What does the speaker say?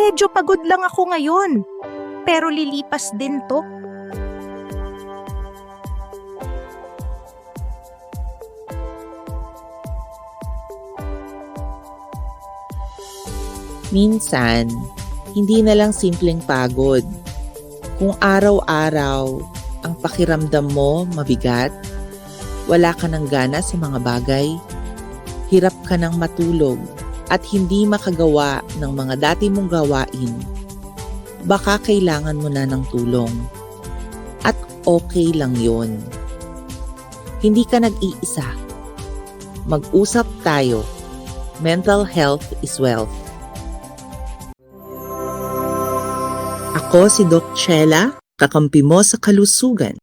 Medyo pagod lang ako ngayon. Pero lilipas din to. Minsan, hindi na lang simpleng pagod. Kung araw-araw ang pakiramdam mo mabigat, wala ka ng gana sa mga bagay, hirap ka ng matulog at hindi makagawa ng mga dati mong gawain, baka kailangan mo na ng tulong. At okay lang yon. Hindi ka nag-iisa. Mag-usap tayo. Mental health is wealth. Ako si Doc Chela, kakampi mo sa kalusugan.